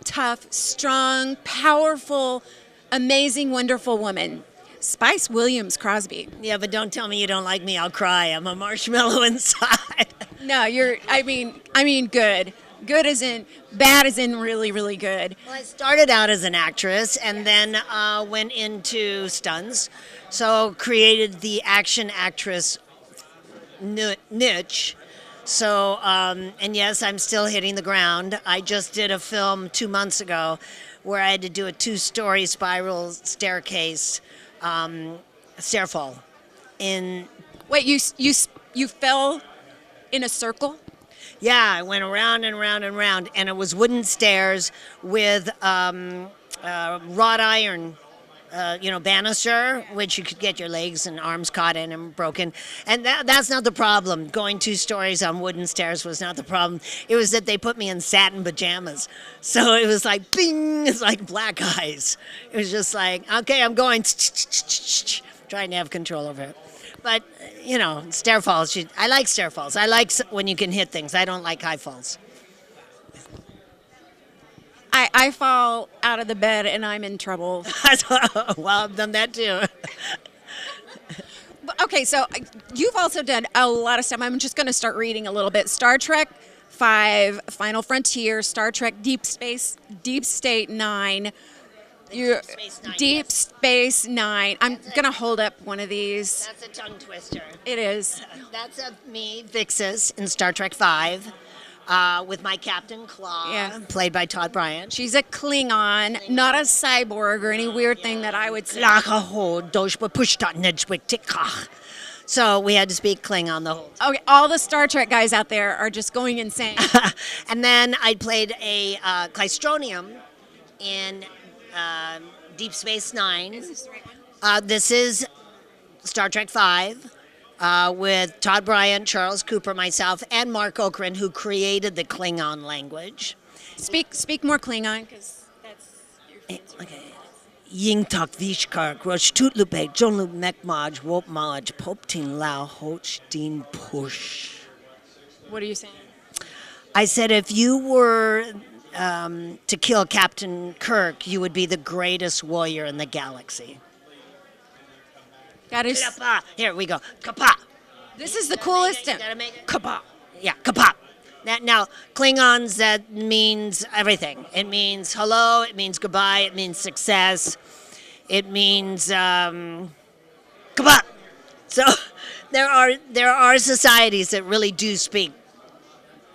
tough, strong, powerful, amazing, wonderful woman. Spice Williams-Crosby. Yeah, but don't tell me you don't like me. I'll cry. I'm a marshmallow inside. No, I mean good. Good as in, bad as in really, really good. Well, I started out as an actress and then went into stunts. So created the action actress niche. So, and yes, I'm still hitting the ground. I just did a film 2 months ago where I had to do a 2-story spiral staircase stairfall. Wait, you fell in a circle? Yeah, I went around and around and around, and it was wooden stairs with wrought iron, banister, which you could get your legs and arms caught in and broken. And that's not the problem. Going 2 stories on wooden stairs was not the problem. It was that they put me in satin pajamas. So it was like, bing, it's like black eyes. It was just like, okay, I'm going, trying to have control over it. But, stair falls, I like stair falls. I like when you can hit things. I don't like high falls. I fall out of the bed and I'm in trouble. Well, I've done that too. Okay, so you've also done a lot of stuff. I'm just going to start reading a little bit. Star Trek 5, Final Frontier, Star Trek Deep State 9. Deep Space Nine. I'm going to hold up one of these. That's a tongue twister. It is. That's me, Vixis, in Star Trek 5. With my Captain Claw, played by Todd Bryant. She's a Klingon, not a cyborg or any weird thing that I would say. So we had to speak Klingon the whole time. Okay, all the Star Trek guys out there are just going insane. And then I played a Clystronium in Deep Space Nine. Is this the right one? This is Star Trek 5. With Todd Bryant, Charles Cooper, myself, and Mark Okren, who created the Klingon language. Speak more Klingon, because that's your fancy. Okay. Ying tak vishkar, grosh tutlube, jonlu mekmaj, wop malaj, poptin lao hoch din push. What are you saying? I said if you were to kill Captain Kirk, you would be the greatest warrior in the galaxy. That is. Here we go. Kapa. This is the coolest. Kapa. Yeah, kapa. Now, Klingons, that means everything. It means hello. It means goodbye. It means success. It means kapa. So there are societies that really do speak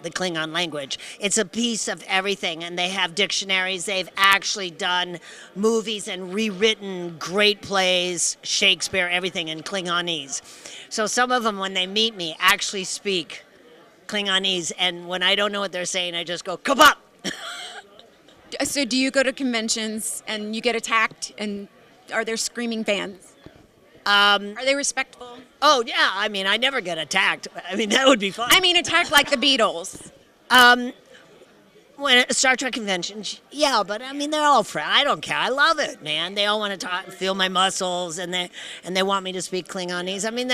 the Klingon language. It's a piece of everything, and they have dictionaries. They've actually done movies and rewritten great plays, Shakespeare, everything in Klingonese. So some of them, when they meet me, actually speak Klingonese, and when I don't know what they're saying, I just go, kabop! So do you go to conventions and you get attacked, and are there screaming fans? Are they respectful? Oh, yeah. I mean, I never get attacked. I mean, that would be fun. I mean, attacked like the Beatles. When at Star Trek conventions, yeah, but I mean, they're all friends. I don't care. I love it, man. They all want to talk, feel my muscles, and they want me to speak Klingonese. I mean,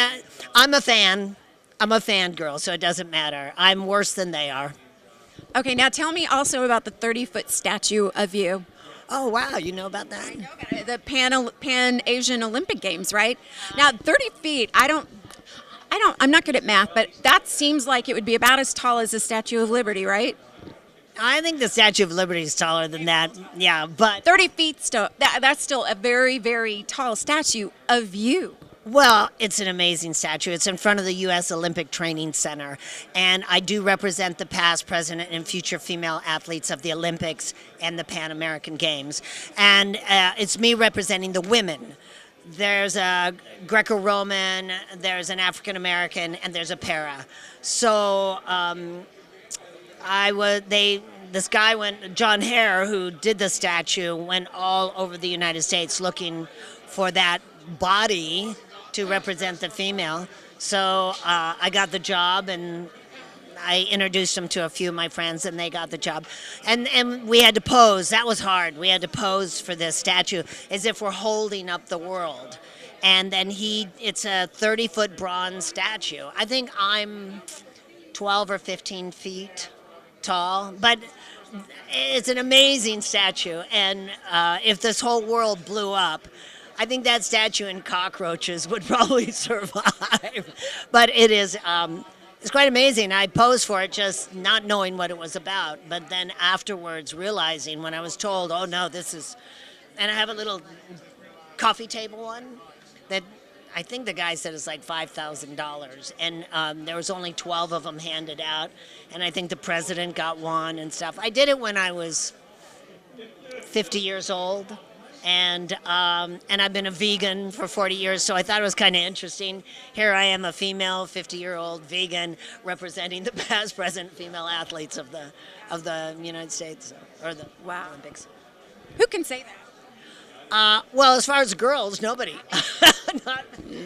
I'm a fan. I'm a fangirl, so it doesn't matter. I'm worse than they are. Okay, now tell me also about the 30-foot statue of you. Oh, wow, you know about that? I know about it. The Pan-Asian Olympic Games, right? Now, 30 feet, I'm not good at math, but that seems like it would be about as tall as the Statue of Liberty, right? I think the Statue of Liberty is taller than that, yeah, but... 30 feet, that's still a very, very tall statue of you. Well, it's an amazing statue. It's in front of the U.S. Olympic Training Center. And I do represent the past, present, and future female athletes of the Olympics and the Pan American Games. And it's me representing the women. There's a Greco-Roman, there's an African American, and there's a para. So this guy John Hare, who did the statue, went all over the United States looking for that body to represent the female. So I got the job, and I introduced them to a few of my friends, and they got the job. And we had to pose. That was hard. We had to pose for this statue as if we're holding up the world. And then it's a 30-foot bronze statue. I think I'm 12 or 15 feet tall, but it's an amazing statue, and if this whole world blew up, I think that statue and cockroaches would probably survive. But it is, it's quite amazing. I posed for it just not knowing what it was about, but then afterwards realizing when I was told, oh no, this is, and I have a little coffee table one that I think the guy said it's like $5,000, and there was only 12 of them handed out, and I think the president got one and stuff. I did it when I was 50 years old, and I've been a vegan for 40 years, so I thought it was kind of interesting. Here I am, a female 50-year-old vegan representing the past, present female athletes of the United States or the Olympics. Who can say that? Well, as far as girls, nobody.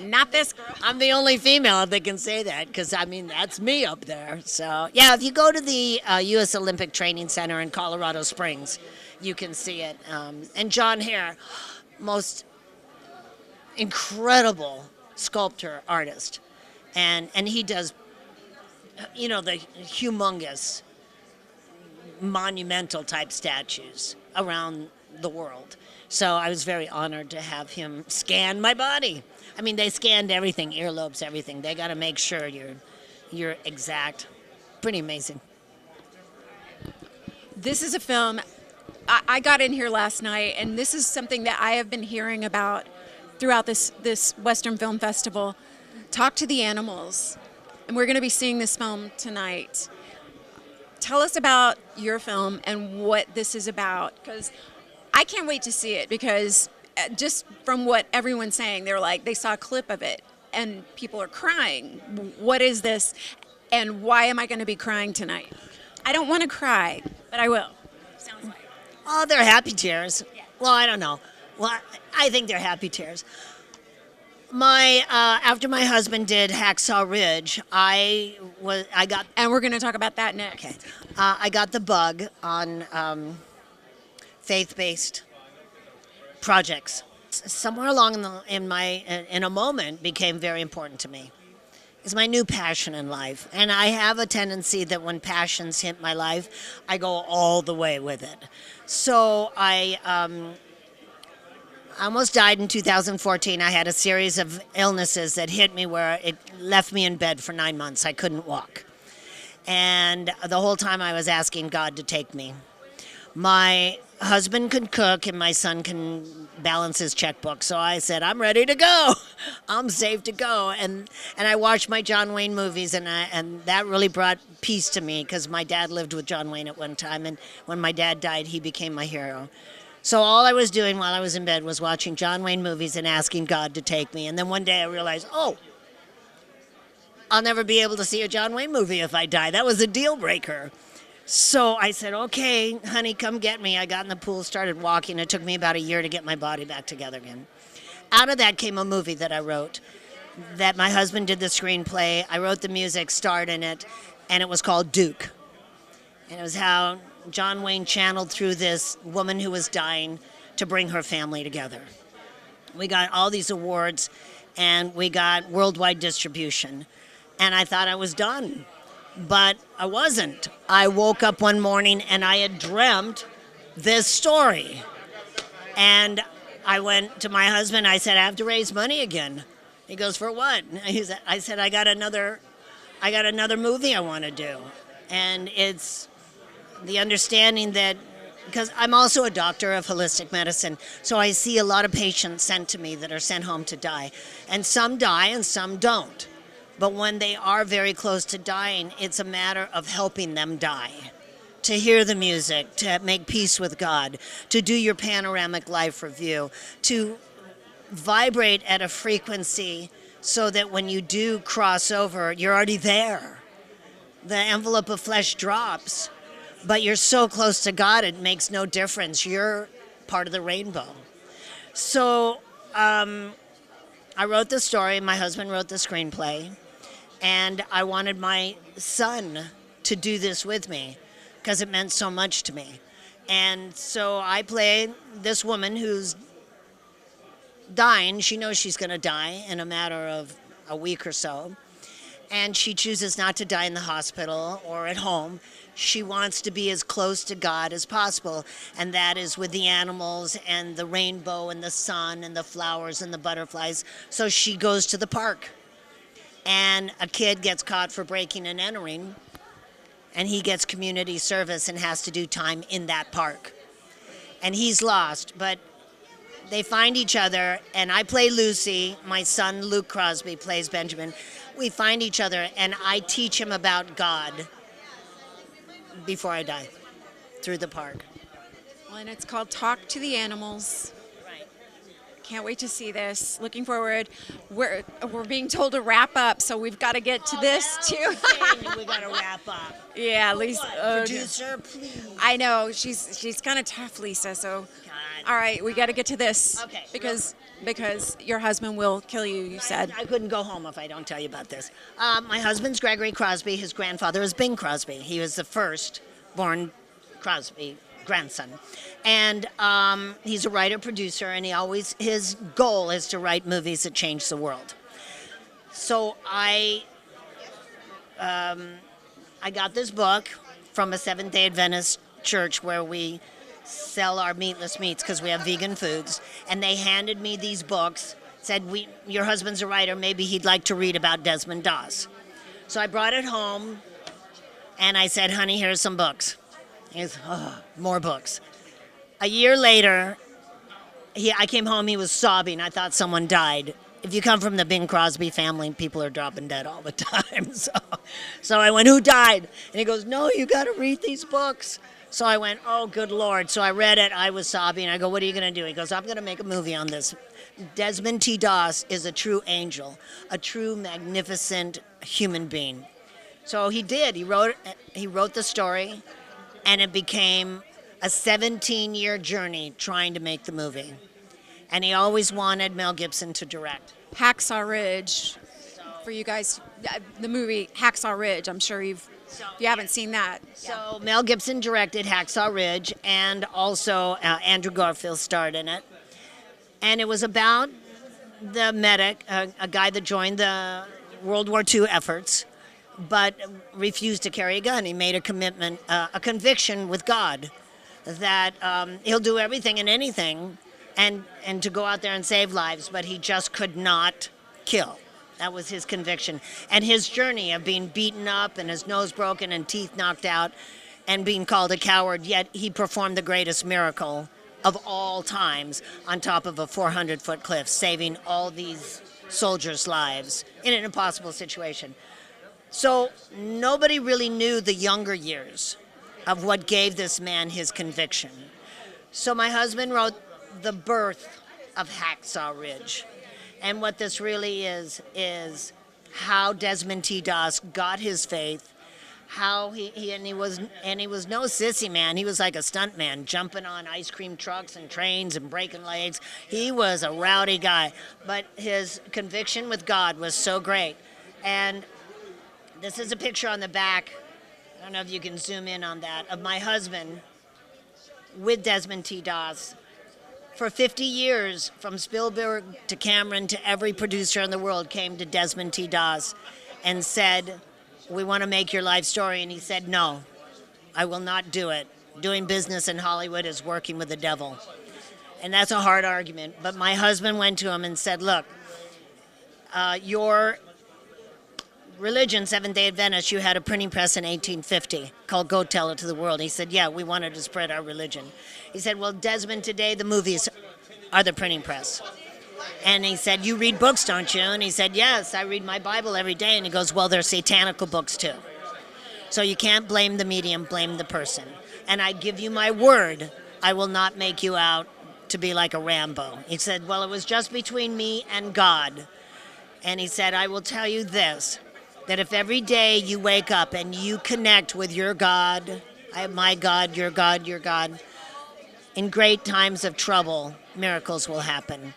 Not this girl. I'm the only female that can say that because, I mean, that's me up there. So, yeah, if you go to the U.S. Olympic Training Center in Colorado Springs, you can see it. And John Hare, most incredible sculptor, artist. And he does, you know, the humongous, monumental type statues around the world. So I was very honored to have him scan my body. I mean, they scanned everything, earlobes, everything. They got to make sure you're exact. Pretty amazing. This is a film. I got in here last night, and this is something that I have been hearing about throughout this Western Film Festival. Talk to the Animals, and we're going to be seeing this film tonight. Tell us about your film and what this is about, because I can't wait to see it, because just from what everyone's saying, they're like, they saw a clip of it and people are crying. What is this? And why am I going to be crying tonight? I don't want to cry, but I will. Sounds like. Oh, they're happy tears. Well, I don't know. Well, I think they're happy tears. After my husband did Hacksaw Ridge, I got. And we're going to talk about that next. Okay. I got the bug on faith-based projects. Somewhere along in a moment became very important to me. It's my new passion in life, and I have a tendency that when passions hit my life, I go all the way with it. So I almost died in 2014. I had a series of illnesses that hit me where it left me in bed for 9 months. I couldn't walk, and the whole time I was asking God to take me. My husband can cook and my son can balance his checkbook. So I said, I'm ready to go. I'm safe to go. And I watched my John Wayne movies, and that really brought peace to me because my dad lived with John Wayne at one time. And when my dad died, he became my hero. So all I was doing while I was in bed was watching John Wayne movies and asking God to take me. And then one day I realized, oh, I'll never be able to see a John Wayne movie if I die. That was a deal breaker. So I said, okay, honey, come get me. I got in the pool, started walking. It took me about a year to get my body back together again. Out of that came a movie that I wrote, that my husband did the screenplay. I wrote the music, starred in it, and it was called Duke. And it was how John Wayne channeled through this woman who was dying to bring her family together. We got all these awards, and we got worldwide distribution. And I thought I was done. But I wasn't. I woke up one morning and I had dreamt this story. And I went to my husband. I said, I have to raise money again. He goes, for what? I said, I got another movie I want to do. And it's the understanding that, because I'm also a doctor of holistic medicine, so I see a lot of patients sent to me that are sent home to die. And some die and some don't. But when they are very close to dying, it's a matter of helping them die. To hear the music, to make peace with God, to do your panoramic life review, to vibrate at a frequency so that when you do cross over, you're already there. The envelope of flesh drops, but you're so close to God, it makes no difference. You're part of the rainbow. So I wrote the story, my husband wrote the screenplay. And I wanted my son to do this with me because it meant so much to me. And so I play this woman who's dying. She knows she's going to die in a matter of a week or so. And she chooses not to die in the hospital or at home. she wants to be as close to God as possible, and that is with the animals and the rainbow and the sun and the flowers and the butterflies. So she goes to the park, and a kid gets caught for breaking and entering, and he gets community service and has to do time in that park. And he's lost, but they find each other, and I play Lucy. My son, Luke Crosby, plays Benjamin. We find each other, and I teach him about God before I die through the park. Well, and it's called Talk to the Animals. Right. Can't wait to see this. Looking forward. We're being told to wrap up, so we've got to get to this too. We got to wrap up. Yeah, Lisa. Producer, please. I know she's kind of tough, Lisa. So, God. all right, we got to get to this. Okay. Because your husband will kill you. You said. I couldn't go home if I don't tell you about this. My husband's Gregory Crosby. His grandfather is Bing Crosby. He was the first born Crosby grandson. And he's a writer, producer, and his goal is to write movies that change the world. So I got this book from a Seventh-day Adventist church where we sell our meatless meats because we have vegan foods, and they handed me these books, said, your husband's a writer, maybe he'd like to read about Desmond Doss. So I brought it home, and I said, honey, here's some books. He goes, more books. A year later, I came home, he was sobbing. I thought someone died. If you come from the Bing Crosby family, people are dropping dead all the time. So I went, who died? And he goes, no, you got to read these books. So I went, oh, good Lord. So I read it. I was sobbing. I go, what are you going to do? He goes, I'm going to make a movie on this. Desmond T. Doss is a true angel, a true magnificent human being. So he did. He wrote the story, and it became a 17-year journey trying to make the movie. And he always wanted Mel Gibson to direct. Hacksaw Ridge, for you guys, the movie Hacksaw Ridge. I'm sure if you haven't seen that. So Mel Gibson directed Hacksaw Ridge, and also Andrew Garfield starred in it. And it was about the medic, a guy that joined the World War II efforts, but refused to carry a gun. He made a commitment, a conviction with God that he'll do everything and anything and to go out there and save lives, but he just could not kill. That was his conviction. And his journey of being beaten up and his nose broken and teeth knocked out and being called a coward, yet he performed the greatest miracle of all times on top of a 400-foot cliff, saving all these soldiers' lives in an impossible situation. So nobody really knew the younger years of what gave this man his conviction. So my husband wrote the birth of Hacksaw Ridge. And what this really is how Desmond T. Doss got his faith, how he was no sissy man. He was like a stunt man, jumping on ice cream trucks and trains and breaking legs. He was a rowdy guy, but his conviction with God was so great. And this is a picture on the back, I don't know if you can zoom in on that, of my husband with Desmond T. Doss. For 50 years, from Spielberg to Cameron to every producer in the world came to Desmond T. Doss and said, we want to make your life story. And he said, no, I will not do it. Doing business in Hollywood is working with the devil. And that's a hard argument. But my husband went to him and said, look, your religion, Seventh-day Adventist, you had a printing press in 1850 called Go Tell It to the World. He said, yeah, we wanted to spread our religion. He said, well, Desmond, today the movies are the printing press. And he said, you read books, don't you? And he said, yes, I read my Bible every day. And he goes, well, they're satanical books too. So you can't blame the medium, blame the person. And I give you my word, I will not make you out to be like a Rambo. He said, well, it was just between me and God. And he said, I will tell you this, that if every day you wake up and you connect with your God, my God, your God, your God, in great times of trouble, miracles will happen.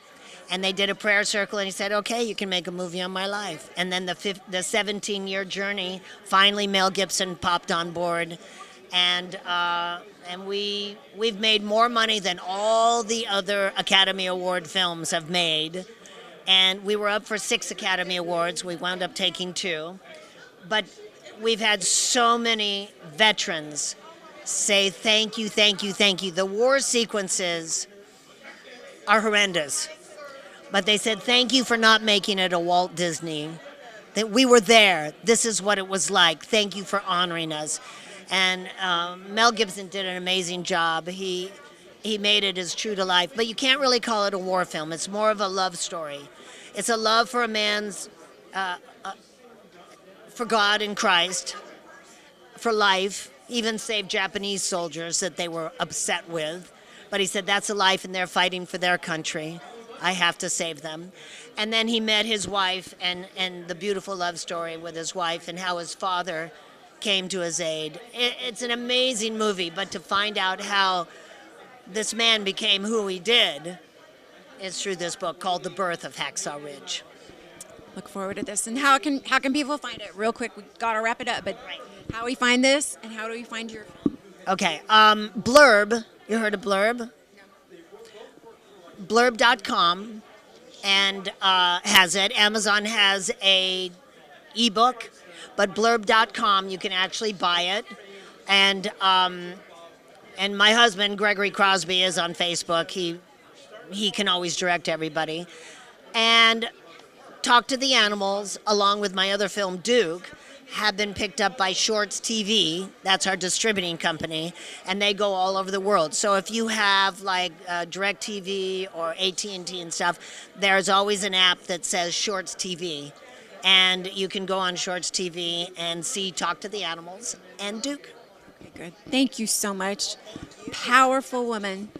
And they did a prayer circle, and he said, okay, you can make a movie on my life. And then the 17-year journey, finally Mel Gibson popped on board, and we've made more money than all the other Academy Award films have made. And we were up for 6 Academy Awards. We wound up taking 2. But we've had so many veterans say thank you, thank you, thank you. The war sequences are horrendous, but they said thank you for not making it a Walt Disney. That we were there. This is what it was like. Thank you for honoring us. And Mel Gibson did an amazing job. He made it as true to life, but you can't really call it a war film. It's more of a love story. It's a love for a man's, for God and Christ, for life, even saved Japanese soldiers that they were upset with. But he said, that's a life and they're fighting for their country. I have to save them. And then he met his wife and the beautiful love story with his wife and how his father came to his aid. It's an amazing movie, but to find out how this man became who he did is through this book called The Birth of Hacksaw Ridge. Look forward to this. And how can people find it? Real quick, we gotta wrap it up. But how do we find this, and how do we find your film? Okay, Blurb. You heard of Blurb? No. Blurb.com and has it. Amazon has a ebook, but Blurb.com you can actually buy it. And my husband Gregory Crosby is on Facebook. He can always direct everybody. And Talk to the Animals, along with my other film, Duke, have been picked up by Shorts TV. That's our distributing company, and they go all over the world. So if you have like DirecTV or AT&T and stuff, there's always an app that says Shorts TV, and you can go on Shorts TV and see Talk to the Animals and Duke. Okay, good. Thank you so much. Powerful woman.